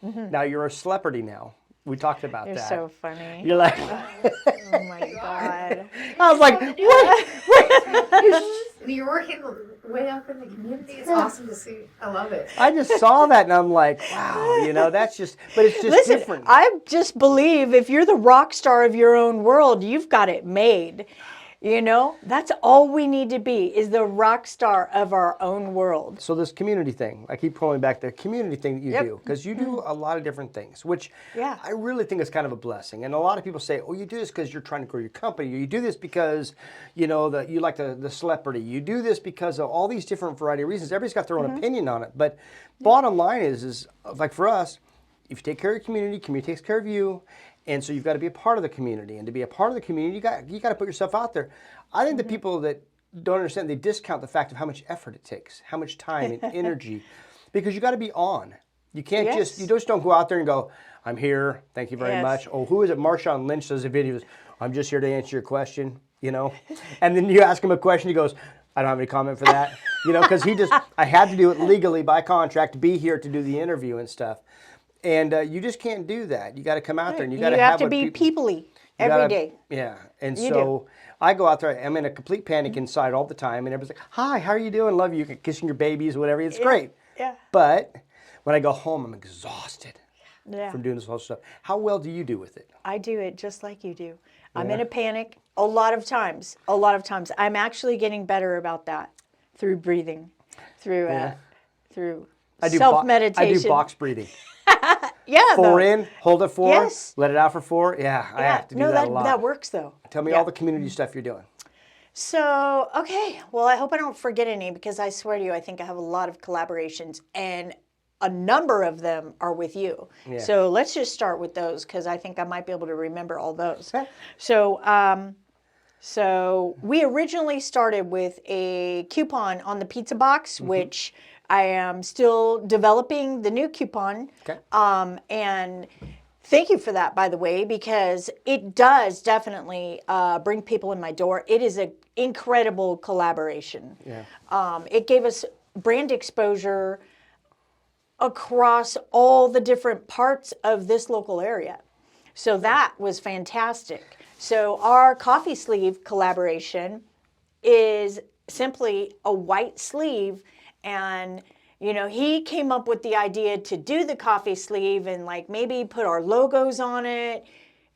Now you're a celebrity now. We talked about You're that. so funny. You're like, Oh my God. I was like, what? You're working way up in the community. It's awesome to see. I love it. I just saw that and I'm like, wow, that's just, but it's just Listen, different. I just believe if you're the rock star of your own world, you've got it made. That's all we need to be, is the rock star of our own world. So this community thing, I keep pulling back the community thing that you do, because you do a lot of different things, which I really think is kind of a blessing. And a lot of people say, oh, you do this because you're trying to grow your company. Or you do this because, you like the celebrity. You do this because of all these different variety of reasons. Everybody's got their own opinion on it. But bottom line is like for us, if you take care of your community takes care of you. And so you've got to be a part of the community. And to be a part of the community, you got to put yourself out there. I think the people that don't understand, they discount the fact of how much effort it takes, how much time and energy, because you got to be on. You can't you just don't go out there and go, I'm here, thank you very much. Oh, who is it? Marshawn Lynch does a video, I'm just here to answer your question, And then you ask him a question, he goes, I don't have any comment for that, because I had to do it legally by contract to be here to do the interview and stuff. And you just can't do that. You got to come out there and you got to have to be people-y every day. Yeah. And so I go out there, I'm in a complete panic inside all the time. And everybody's like, hi, how are you doing? Love you. Kissing your babies, whatever. It's great. Yeah. But when I go home, I'm exhausted from doing this whole stuff. How well do you do with it? I do it just like you do. I'm in a panic a lot of times. I'm actually getting better about that through breathing, through self-meditation. I do box breathing. Yeah. 4 in, hold it 4, Yes. let it out for 4. Yeah, I have to do that a lot. That works though. Tell me all the community stuff you're doing. So, okay. Well, I hope I don't forget any, because I swear to you, I think I have a lot of collaborations, and a number of them are with you. Yeah. So let's just start with those, because I think I might be able to remember all those. Okay. So we originally started with a coupon on the pizza box, which I am still developing the new coupon. Okay. And thank you for that, by the way, because it does definitely bring people in my door. It is an incredible collaboration. Yeah. It gave us brand exposure across all the different parts of this local area. So that was fantastic. So our coffee sleeve collaboration is simply a white sleeve, and he came up with the idea to do the coffee sleeve and like maybe put our logos on it.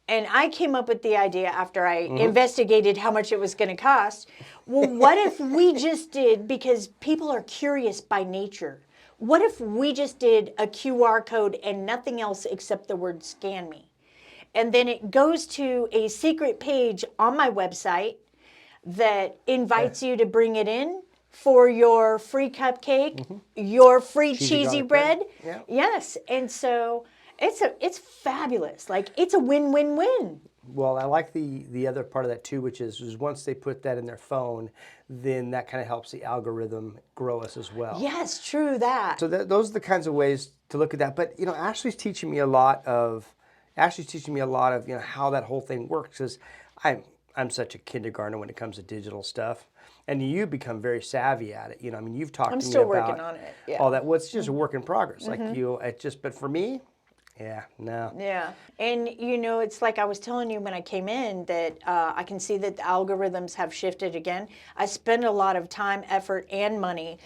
And I came up with the idea after I investigated how much it was going to cost. Well, what if we just did, because people are curious by nature, what if we just did a QR code and nothing else except the word scan me? And then it goes to a secret page on my website that invites you to bring it in for your free cupcake, your free cheesy bread. Yeah. Yes. And so it's fabulous. Like, it's a win-win-win. Well, I like the other part of that too, which is once they put that in their phone, then that kind of helps the algorithm grow us as well. Yes, true that. So those are the kinds of ways to look at that. But Ashley's teaching me a lot of how that whole thing works, because I'm such a kindergartner when it comes to digital stuff, and you become very savvy at it. You've talked to me about. I'm still working on it. Yeah. All that. Well, it's just a work in progress. But for me. Yeah, no. Yeah. And, it's like I was telling you when I came in that I can see that the algorithms have shifted again. I spend a lot of time, effort, and money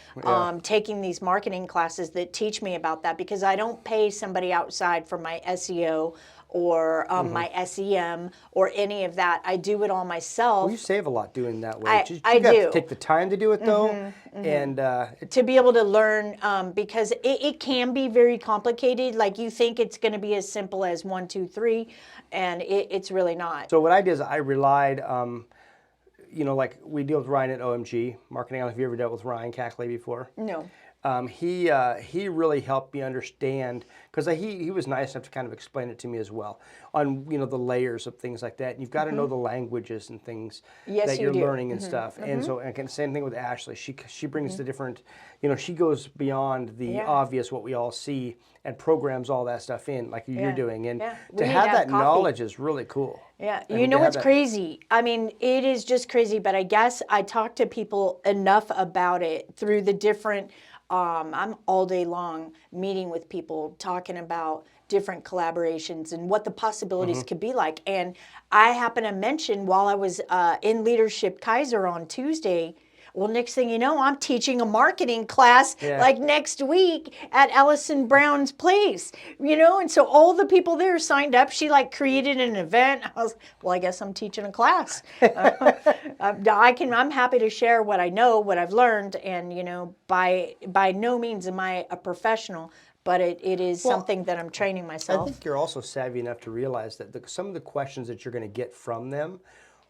taking these marketing classes that teach me about that, because I don't pay somebody outside for my SEO or my SEM or any of that. I do it all myself. Well, you save a lot doing that way. I do. To take the time to do it, though. And to be able to learn, because it can be very complicated. Like, you think it's going to be as simple as 1, 2, 3, and it's really not. So what I did is I relied, like we deal with Ryan at OMG Marketing. I don't know if you ever dealt with Ryan Cackley before. No. He really helped me understand, because he was nice enough to kind of explain it to me as well on the layers of things like that. And you've got to know the languages and things that you're learning and stuff. And so same thing with Ashley. She brings the different, she goes beyond the obvious, what we all see, and programs all that stuff in like you're doing. And to have that knowledge is really cool. Yeah, what's crazy? I mean, it is just crazy, but I guess I talk to people enough about it through the different I'm all day long meeting with people, talking about different collaborations and what the possibilities could be like. And I happen to mention while I was in Leadership Kaiser on Tuesday, well, next thing you know, I'm teaching a marketing class like next week at Allison Brown's place, and so all the people there signed up. She like created an event. I was, well, I guess I'm teaching a class. I'm happy to share what I know, what I've learned, and by no means am I a professional, but it is something that I'm training myself. I think you're also savvy enough to realize that some of the questions that you're going to get from them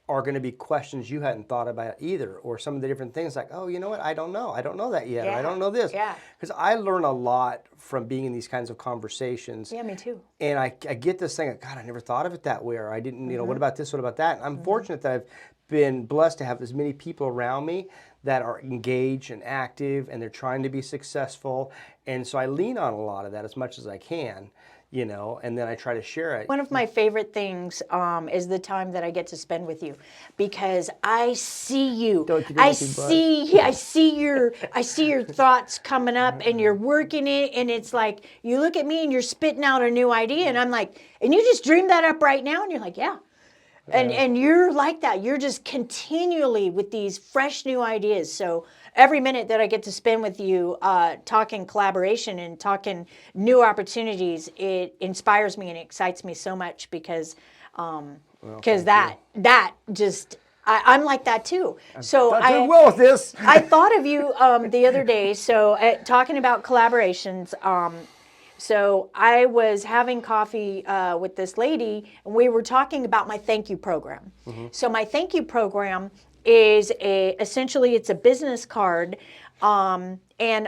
are going to be questions you hadn't thought about either, or some of the different things like, oh, you know what, I don't know that yet, or I don't know this. Yeah. Because I learn a lot from being in these kinds of conversations. Yeah, me too. And I get this thing, God, I never thought of it that way, or I didn't, what about this, what about that? And I'm fortunate that I've been blessed to have as many people around me that are engaged and active, and they're trying to be successful. And so I lean on a lot of that as much as I can. And then I try to share it. One of my favorite things is the time that I get to spend with you, because I see you. I see your thoughts coming up, and you're working it, and it's like you look at me and you're spitting out a new idea, and I'm like, and you just dreamed that up right now, and you're like, yeah. And you're like that. You're just continually with these fresh new ideas. So every minute that I get to spend with you talking collaboration and talking new opportunities, it inspires me and excites me so much, because that just, I'm like that too. So I'm doing well with this. I thought of you the other day. So talking about collaborations, so I was having coffee with this lady, and we were talking about my thank you program. So my thank you program is essentially it's a business card, and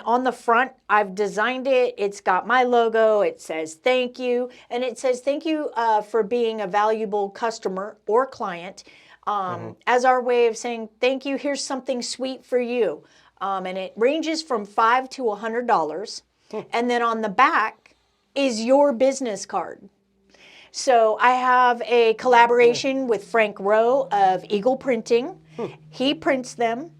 on the front I've designed it. It's got my logo. It says thank you, and it says thank you for being a valuable customer or client. As our way of saying thank you. Here's something sweet for you, and it ranges from $5 to $100. And then on the back is your business card. So I have a collaboration with Frank Rowe of Eagle Printing. He prints them.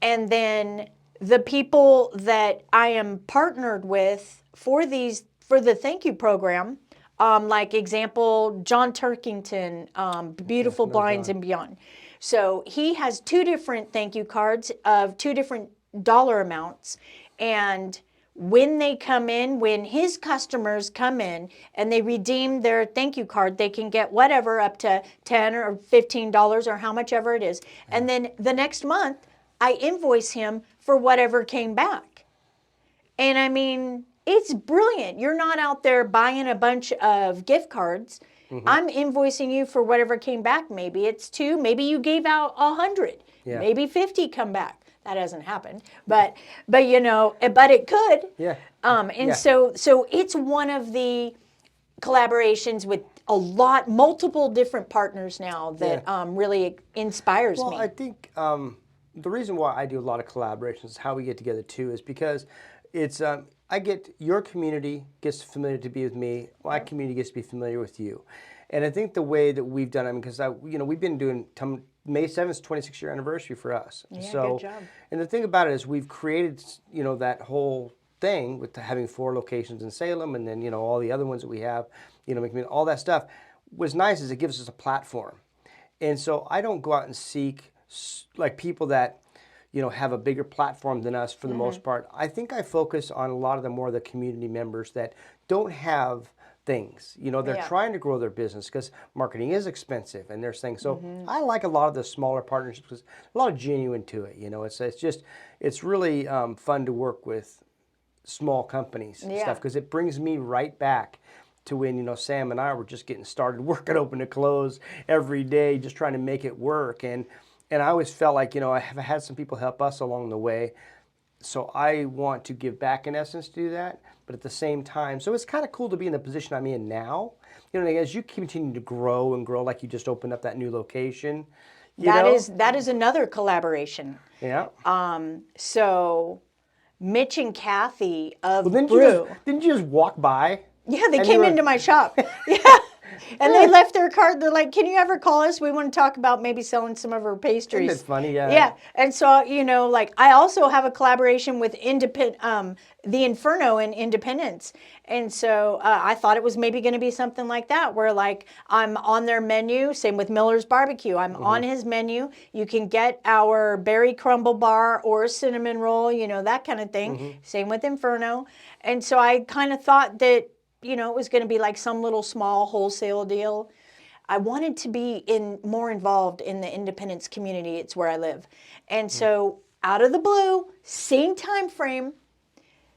And then the people that I am partnered with for the thank you program, like example, John Turkington, Beautiful Blinds and Beyond. So he has 2 different thank you cards of 2 different dollar amounts. And when they come in, when his customers come in and they redeem their thank you card, they can get whatever up to $10 or $15 or how much ever it is. And then the next month, I invoice him for whatever came back. And I mean, it's brilliant. You're not out there buying a bunch of gift cards. I'm invoicing you for whatever came back. Maybe it's 2, maybe you gave out 100, maybe 50 come back. That hasn't happened, but it could. Yeah. So it's one of the collaborations with multiple different partners now that really inspires me. Well, I think the reason why I do a lot of collaborations, how we get together too, is because it's I get your community gets familiar to be with me, my community gets to be familiar with you, and I think the way that we've done it, because we've been doing. May 7th is 26-year anniversary for us. Yeah, so, good job. And the thing about it is we've created, that whole thing with having 4 locations in Salem, and then, all the other ones that we have, all that stuff. What's nice is it gives us a platform. And so I don't go out and seek like people that, have a bigger platform than us for the most part. I think I focus on a lot of the more of the community members that don't have things. They're trying to grow their business because marketing is expensive and there's things. So I like a lot of the smaller partnerships because a lot of genuine to it. It's really fun to work with small companies and stuff, because it brings me right back to when, Sam and I were just getting started working open to close every day, just trying to make it work. And I always felt like, I have had some people help us along the way. So I want to give back in essence to do that. But at the same time, so it's kind of cool to be in the position I'm in now. As you continue to grow and grow, like you just opened up that new location. That is another collaboration. Yeah. So Mitch and Kathy of Brew. Didn't you just walk by? Yeah, they came into my shop. Yeah. And they left their card. They're like, can you ever call us? We want to talk about maybe selling some of our pastries. Isn't it funny? Yeah. Yeah. And so, like I also have a collaboration with the Inferno in Independence. And so I thought it was maybe going to be something like that, where like I'm on their menu, same with Miller's Barbecue. I'm on his menu. You can get our berry crumble bar or a cinnamon roll, that kind of thing. Same with Inferno. And so I kind of thought that, it was going to be like some little small wholesale deal. I wanted to be more involved in the Independence community. It's where I live. And so out of the blue, same time frame,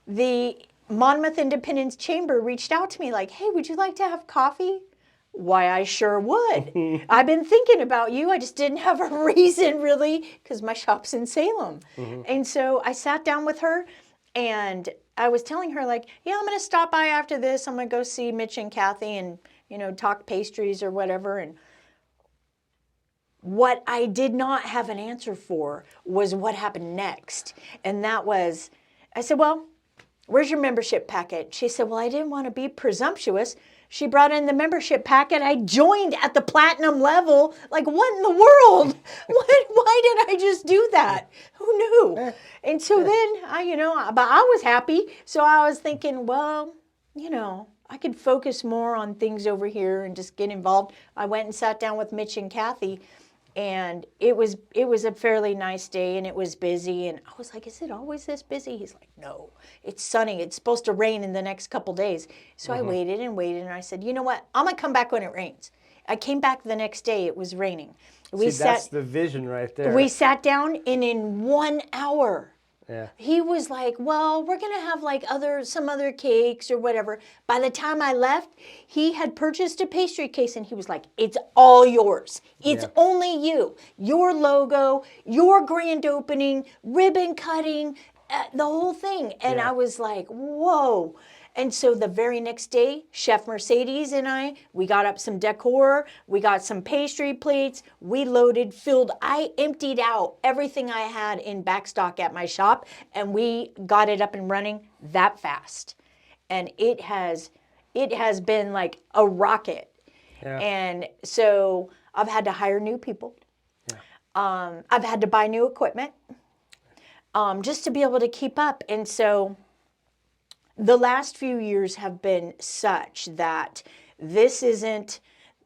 the Monmouth Independence Chamber reached out to me like, hey, would you like to have coffee? Why, I sure would. I've been thinking about you. I just didn't have a reason really because my shop's in Salem. And so I sat down with her and I was telling her like, yeah, I'm going to stop by after this. I'm going to go see Mitch and Kathy and, talk pastries or whatever. And what I did not have an answer for was what happened next. And that was, I said, well, where's your membership packet? She said, well, I didn't want to be presumptuous. She brought in the membership packet. I joined at the platinum level. Like, what in the world? Why did I just do that? Who knew? And so then, but I was happy. So I was thinking, well, I could focus more on things over here and just get involved. I went and sat down with Mitch and Kathy. And it was a fairly nice day, and it was busy. And I was like, is it always this busy? He's like, no, it's sunny. It's supposed to rain in the next couple days. So I waited and waited, and I said, you know what? I'm going to come back when it rains. I came back the next day. It was raining. That's the vision right there. We sat down, and in 1 hour, yeah. He was like, well, we're going to have like some other cakes or whatever. By the time I left, he had purchased a pastry case and he was like, it's all yours. It's only you. Your logo, your grand opening, ribbon cutting, the whole thing. And I was like, whoa. And so the very next day, Chef Mercedes and we got up some decor, we got some pastry plates, we loaded, filled, I emptied out everything I had in backstock at my shop, and we got it up and running that fast. And it has been like a rocket. Yeah. And so I've had to hire new people. Yeah. I've had to buy new equipment just to be able to keep up. And so the last few years have been such that this isn't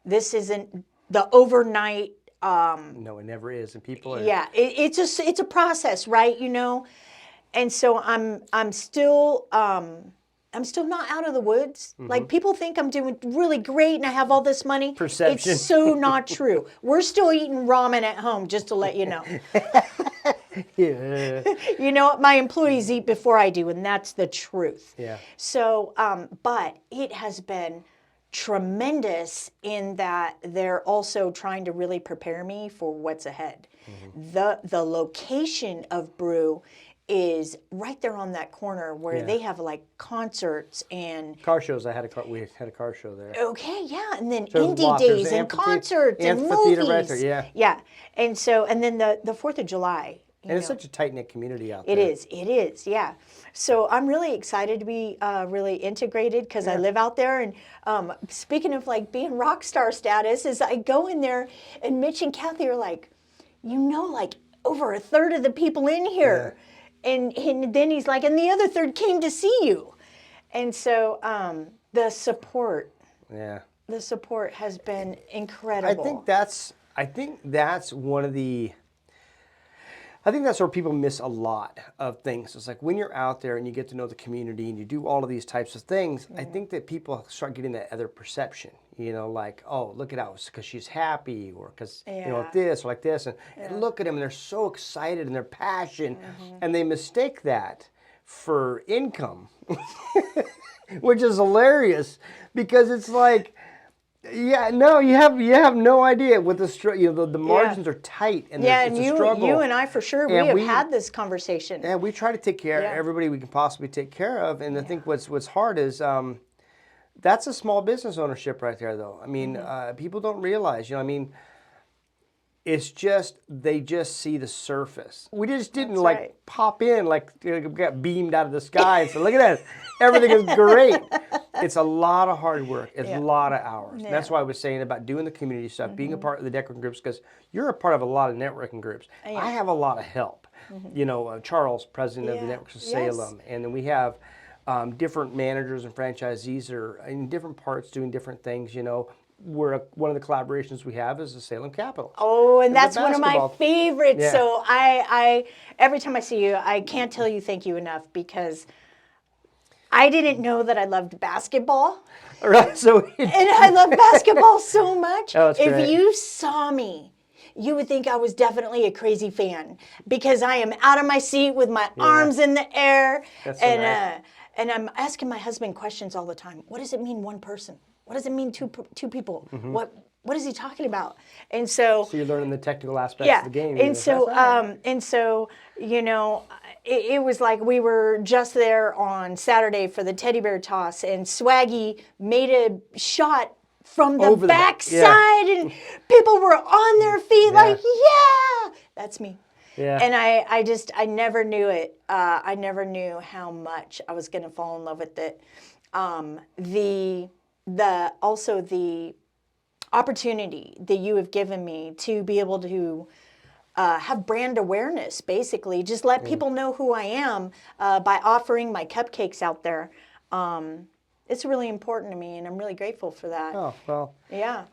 the overnight. No, it never is, and people are. Yeah, it's a process, right? And so I'm still not out of the woods. Like people think I'm doing really great and I have all this money. Perception. It's so not true. We're still eating ramen at home, just to let you know. Yeah. My employees eat before I do, and that's the truth. Yeah. So, but it has been tremendous in that they're also trying to really prepare me for what's ahead. The location of Brew is right there on that corner where they have like concerts and car shows. We had a car show there. Okay, yeah, and then indie days and concerts and movies. Right there, yeah. And so, and then the 4th of July. And it's such a tight-knit community out there. It is, yeah. So I'm really excited to be really integrated because I live out there. And speaking of like being rock star status, is I go in there and Mitch and Kathy are like, like over a third of the people in here. Yeah. And then he's like, and the other third came to see you. And so the support has been incredible. I think that's one of the. I think that's where people miss a lot of things. It's like when you're out there and you get to know the community and you do all of these types of things, I think that people start getting that other perception, like, oh, look at us because she's happy or because, this or like this. And look at them and they're so excited and they're passionate and they mistake that for income, which is hilarious because it's like, yeah, no, you have no idea what the margins are tight and it's a struggle. You and I for sure we have had this conversation. Yeah, we try to take care of everybody we can possibly take care of, and I think what's hard is that's a small business ownership right there, though. I mean, people don't realize, It's just, they just see the surface. We just didn't That's like right. pop in like got beamed out of the sky and say, look at that, everything is great. It's a lot of hard work. It's a lot of hours. And that's why I was saying about doing the community stuff, being a part of the networking groups, because you're a part of a lot of networking groups. I have a lot of help. You know, Charles, president of the Networks of Salem, and then we have different managers and franchisees that are in different parts doing different things, you know. One of the collaborations we have is the Salem Capitals. Oh, and that's one of my basketball. favorites. Yeah. So I every time I see you, I can't tell you thank you enough, because I didn't know that I loved basketball. Right, so And I love basketball so much. Oh, that's If great. you saw me, you would think I was definitely a crazy fan, because I am out of my seat with my arms in the air. That's so and nice. And I'm asking my husband questions all the time. What does it mean, one person? What does it mean, two people? What is he talking about? And so you're learning the technical aspects of the game. and so you know, it was like we were just there on Saturday for the teddy bear toss, and Swaggy made a shot from the Over the back, backside, and people were on their feet like, yeah, that's me. Yeah. And I never knew it. I never knew how much I was going to fall in love with it. Also the opportunity that you have given me to be able to have brand awareness, basically. Just let people know who I am by offering my cupcakes out there. It's really important to me, and I'm really grateful for that. Oh, well. Yeah.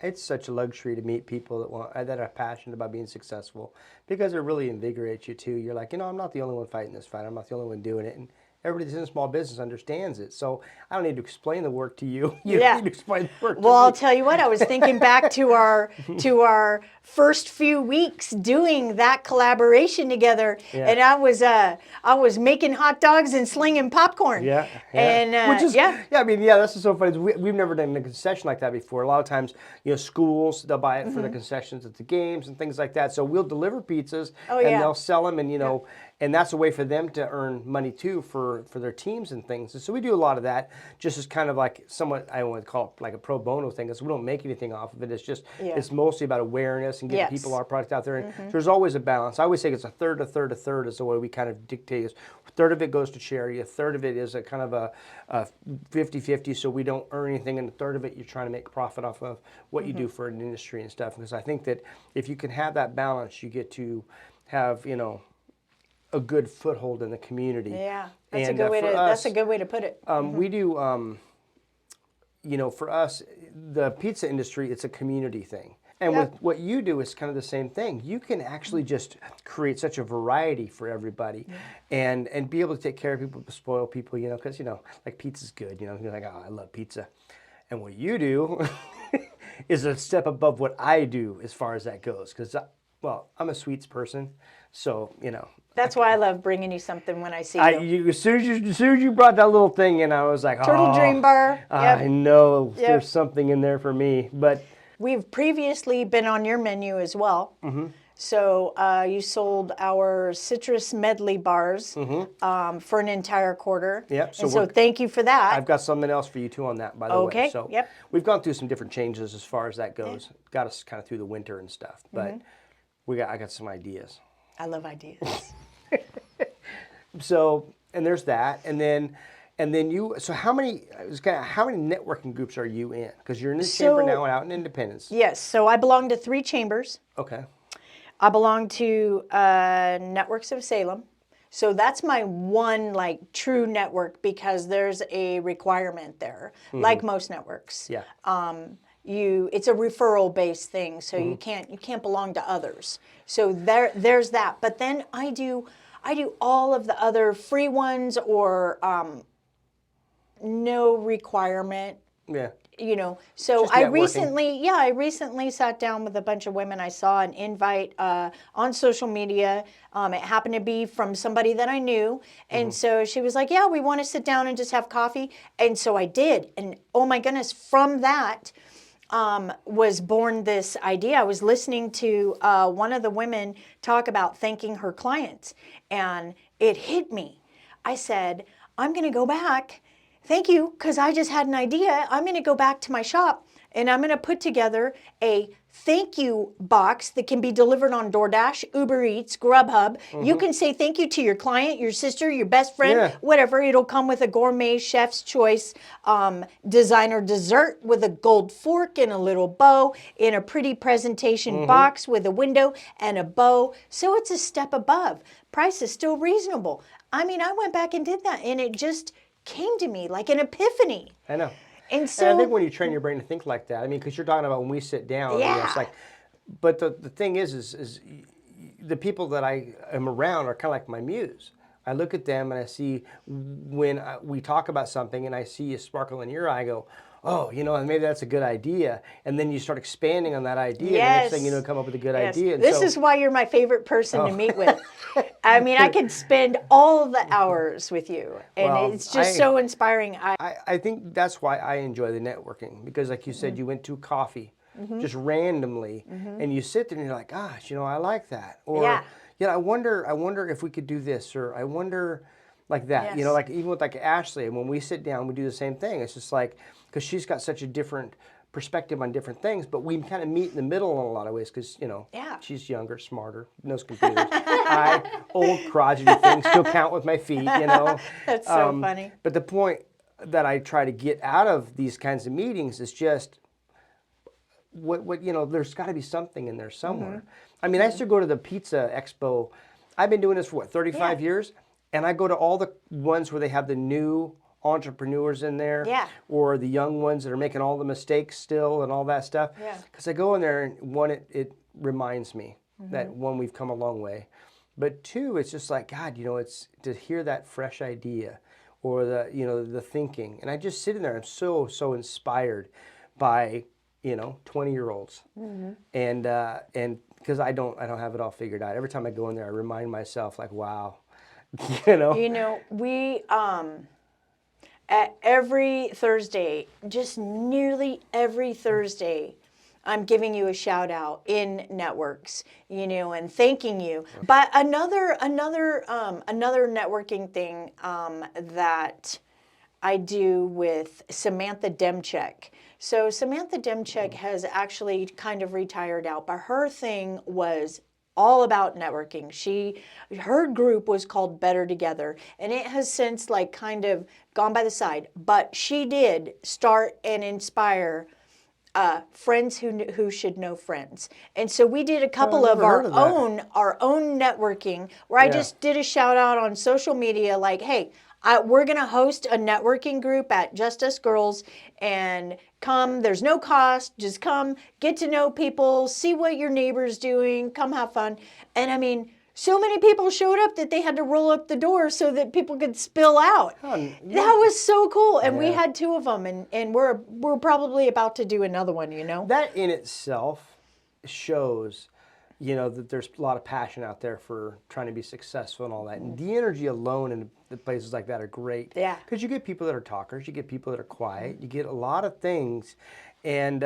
It's such a luxury to meet people that are passionate about being successful, because it really invigorates you too. You're like, you know, I'm not the only one fighting this fight. I'm not the only one doing it. And everybody that's in small business understands it. So I don't need to explain the work to you. You need to explain the work to Well, me. I'll tell you what, I was thinking back to our first few weeks doing that collaboration together, and I was making hot dogs and slinging popcorn. Yeah. And Which is, I mean, that's what's so funny. We've never done a concession like that before. A lot of times, you know, schools, they'll buy it for the concessions at the games and things like that. So we'll deliver pizzas and they'll sell them, and you know, and that's a way for them to earn money too for their teams and things. And so we do a lot of that, just as kind of like somewhat, I want to call it like a pro bono thing, because we don't make anything off of it. It's just, it's mostly about awareness and getting people our product out there. And there's always a balance. I always say it's a third is the way we kind of dictate. Is a third of it goes to charity, a third of it is a kind of a 50-50, so we don't earn anything, and a third of it you're trying to make profit off of what you do for an industry and stuff. Because I think that if you can have that balance, you get to have, you know, a good foothold in the community. Yeah, that's And, a good way for to. us, That's a good way to put it. we do, you know, for us, the pizza industry, it's a community thing. And with what you do, it's kind of the same thing. You can actually just create such a variety for everybody, and be able to take care of people, spoil people, you know, because, you know, like pizza's good, you know, you're like, oh, I love pizza. And what you do is a step above what I do as far as that goes, because, well, I'm a sweets person, so, you know. That's why I love bringing you something when I see you. As soon as you brought that little thing in, I was like, Turtle Dream Bar. I know there's something in there for me. But we've previously been on your menu as well. So you sold our citrus medley bars for an entire quarter. Yep. So thank you for that. I've got something else for you too on that, by the way. Okay. So Yep. we've gone through some different changes as far as that goes. Got us kind of through the winter and stuff, but I got some ideas. I love ideas. So, and there's that, and then you. So how many networking groups are you in? Because you're in the chamber now and out in Independence. Yes. So I belong to 3 chambers. Okay. I belong to Networks of Salem. So that's my one like true network, because there's a requirement there, like most networks. Yeah. It's a referral based thing, so you can't belong to others. So there's that. But then I do all of the other free ones, or no requirement. Yeah. You know, so Just I networking. recently sat down with a bunch of women. I saw an invite on social media. It happened to be from somebody that I knew. And so she was like, yeah, we want to sit down and just have coffee. And so I did. And oh my goodness, from that was born this idea. I was listening to one of the women talk about thanking her clients, and it hit me. I said, I'm going to go back. Thank you, because I just had an idea. I'm going to go back to my shop and I'm going to put together a thank you box that can be delivered on DoorDash, Uber Eats, Grubhub. You can say thank you to your client, your sister, your best friend, whatever. It'll come with a gourmet chef's choice designer dessert with a gold fork and a little bow in a pretty presentation box with a window and a bow. So it's a step above. Price is still reasonable. I mean, I went back and did that, and it just came to me like an epiphany. I know. And so, And I think when you train your brain to think like that, I mean, because you're talking about when we sit down, you know, it's like, but the thing is the people that I am around are kind of like my muse. I look at them and I see when we talk about something and I see a sparkle in your eye, I go, oh, you know, maybe that's a good idea. And then you start expanding on that idea. And the next thing you know, come up with a good idea. And this is why you're my favorite person to meet with. I mean, I could spend all the hours with you. And it's just so inspiring. I think that's why I enjoy the networking. Because like you said, you went to coffee just randomly. And you sit there and you're like, gosh, you know, I like that. Or, I wonder if we could do this. Or I wonder like that. You know, like even with like Ashley, when we sit down, we do the same thing. It's just like, because she's got such a different perspective on different things, but we kind of meet in the middle in a lot of ways because, you know, she's younger, smarter, knows computers. I, old crotchety things, still count with my feet, you know. That's so funny. But the point that I try to get out of these kinds of meetings is just, what you know, there's got to be something in there somewhere. I mean, I used to go to the Pizza Expo. I've been doing this for, 35 years? And I go to all the ones where they have the new entrepreneurs in there, or the young ones that are making all the mistakes still and all that stuff. Because I go in there and one, it reminds me that one, we've come a long way, but two, it's just like, God, you know, it's to hear that fresh idea or the, you know, the thinking, and I just sit in there. I'm so inspired by, you know, 20-year-olds, and because I don't have it all figured out. Every time I go in there, I remind myself like, wow, you know. You know, we at every Thursday, just nearly every Thursday, I'm giving you a shout out in networks, you know, and thanking you. But another networking thing that I do with Samantha Demchek. So Samantha Demchek has actually kind of retired out, but her thing was all about networking. Her group was called Better Together, and it has since like kind of gone by the side, but she did start and inspire friends who should know friends. And so we did a couple of our own networking where I just did a shout out on social media like, hey, we're going to host a networking group at Just Us Girls, and come, there's no cost, just come, get to know people, see what your neighbor's doing, come have fun. And I mean, so many people showed up that they had to roll up the door so that people could spill out. That was so cool. And we had 2 of them, and we're probably about to do another one, you know? That in itself shows, you know, that there's a lot of passion out there for trying to be successful and all that. And the energy alone in the places like that are great. Yeah. Because you get people that are talkers, you get people that are quiet, you get a lot of things. And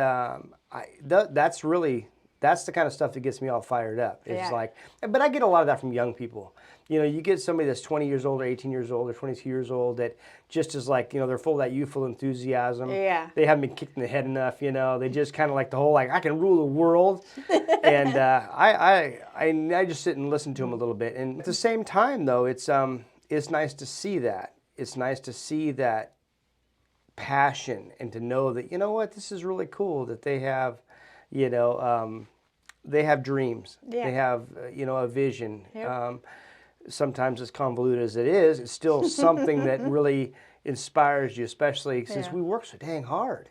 that's the kind of stuff that gets me all fired up. It's like, but I get a lot of that from young people. You know, you get somebody that's 20 years old or 18 years old or 22 years old that just is like, you know, they're full of that youthful enthusiasm. Yeah. They haven't been kicked in the head enough, you know. They just kind of like the whole, like, I can rule the world. And I just sit and listen to them a little bit. And at the same time, though, it's nice to see that. It's nice to see that passion and to know that, you know what, this is really cool that they have, you know, they have dreams. They have, you know, a vision. Sometimes as convoluted as it is, it's still something that really inspires you, especially since we work so dang hard.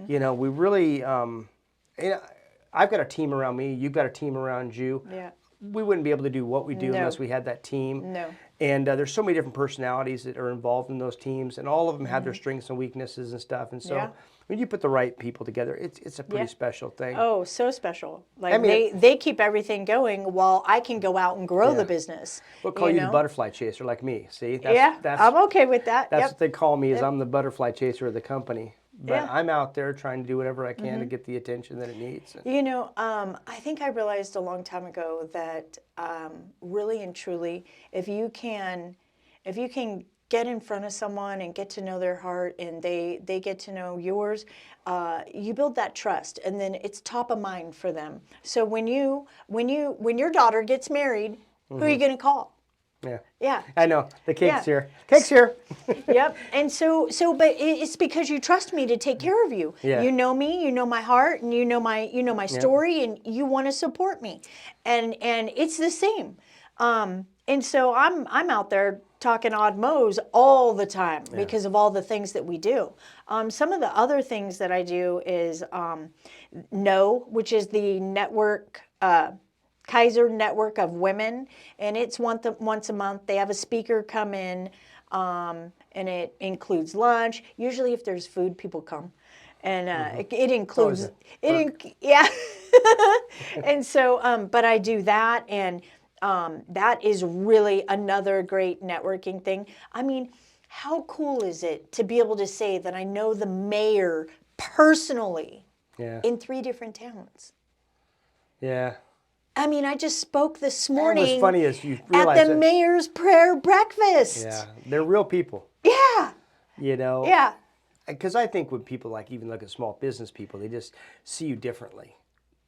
You know, we really, you know, I've got a team around me, you've got a team around you. We wouldn't be able to do what we do unless we had that team. And there's so many different personalities that are involved in those teams, and all of them have their strengths and weaknesses and stuff. And so when you put the right people together, it's a pretty special thing. Oh, so special. Like, I mean, they keep everything going while I can go out and grow the business. We'll call you the butterfly chaser, like me. See? That's, I'm okay with that. That's what they call me, is I'm the butterfly chaser of the company. But I'm out there trying to do whatever I can to get the attention that it needs. You know, I think I realized a long time ago that really and truly, if you can get in front of someone and get to know their heart, and they get to know yours, you build that trust, and then it's top of mind for them. So when your daughter gets married, who are you going to call? Yeah. Yeah. I know. The cake's here. Cake's here. Yep. And so, but it's because you trust me to take care of you. Yeah. You know me, you know my heart, and you know my story, and you want to support me. And it's the same. And so I'm out there talking odd mo's all the time because of all the things that we do. Some of the other things that I do is KNOW, which is the network, Kaiser Network of Women, and it's once a month. They have a speaker come in, and it includes lunch. Usually if there's food, people come. And it includes, yeah. And so, but I do that, and that is really another great networking thing. I mean, how cool is it to be able to say that I know the mayor personally in 3 different towns? Yeah. I mean, I just spoke this morning what's funny is you realize at the mayor's prayer breakfast. Yeah, they're real people. Yeah. You know? Yeah. Because I think when people even look at small business people, they just see you differently,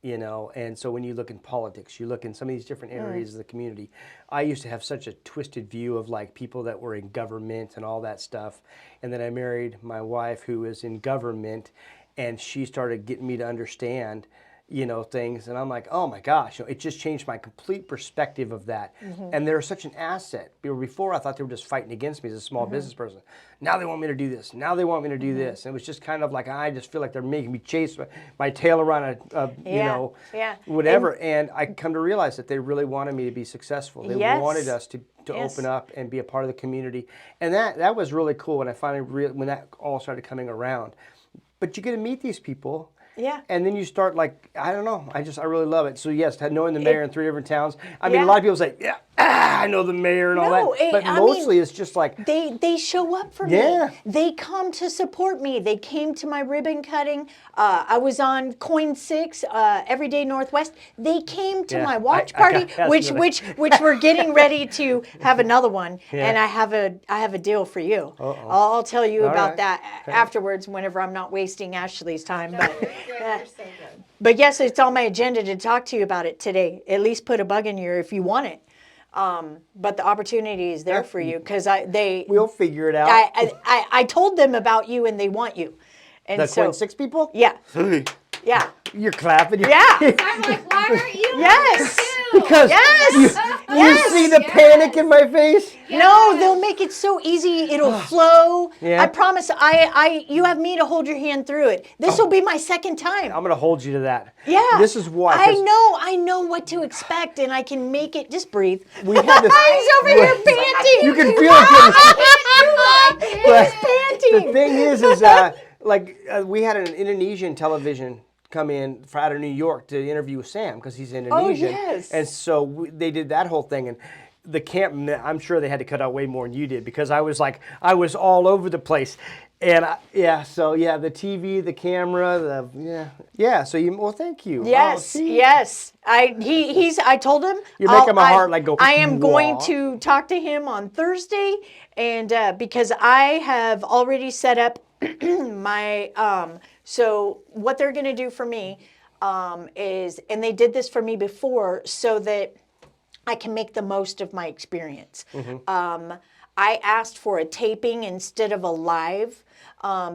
you know? And so when you look in politics, you look in some of these different areas of the community. I used to have such a twisted view of people that were in government and all that stuff. And then I married my wife who is in government, and she started getting me to understand things, and I'm like, oh my gosh, it just changed my complete perspective of that. And they're such an asset. Before I thought they were just fighting against me as a small business person. Now they want me to do this. Now they want me to do this. And it was just kind of like, I just feel like they're making me chase my tail around whatever. And I come to realize that they really wanted me to be successful. They wanted us to open up and be a part of the community. And that was really cool when I finally, when that all started coming around. But you get to meet these people. Yeah. And then you start I don't know. I really love it. So yes, knowing the mayor in 3 different towns. I mean, a lot of people say, I know the mayor and all that. But mostly it's just they show up for me. They come to support me. They came to my ribbon cutting. I was on Coin 6, Everyday Northwest. They came to my watch party, which we're getting ready to have another one. And I have a deal for you. I'll tell you about that afterwards whenever I'm not wasting Ashley's time. But yes, it's on my agenda to talk to you about it today. At least put a bug in your if you want it. But the opportunity is there for you because we'll figure it out. I told them about you and they want you. And the Coin 6 people? Yeah. Yeah. You're clapping. Yeah. I'm like, why aren't you? Yes. Because you see the panic in my face? No, they'll make it so easy. It'll flow. I promise. You have me to hold your hand through it. This will be my second time. I'm going to hold you to that. Yeah. This is why. I know what to expect, and I can make it. Just breathe. We had this. He's over here panting. You can feel it. He's panting. The thing is we had an Indonesian television come in out of New York to interview Sam because he's Indonesian. Oh, yes. And so they did that whole thing. And the camp, I'm sure they had to cut out way more than you did because I was all over the place. And the TV, the camera, so thank you. Yes, yes. I told him. You're making my heart go. I am going to talk to him on Thursday, and because I have already set up my so what they're going to do for me is, and they did this for me before, so that I can make the most of my experience. I asked for a taping instead of a live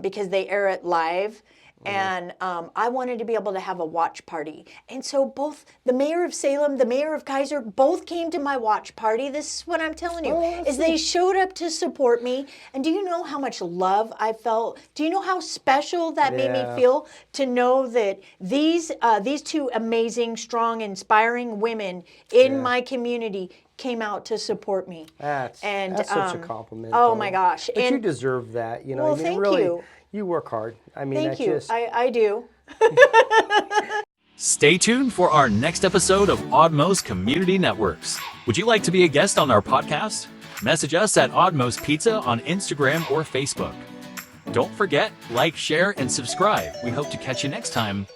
because they air it live. And I wanted to be able to have a watch party. And so both the mayor of Salem, the mayor of Kaiser, both came to my watch party. This is what I'm telling you, is they showed up to support me. And do you know how much love I felt? Do you know how special that made me feel to know that these 2 amazing, strong, inspiring women in my community came out to support me? That's such a compliment. Oh my gosh. But you deserve that. Well, thank you. You work hard. I mean, thank you. I do. Stay tuned for our next episode of Oddmo's Community Networks. Would you like to be a guest on our podcast? Message us at Oddmo's Pizza on Instagram or Facebook. Don't forget, like, share, and subscribe. We hope to catch you next time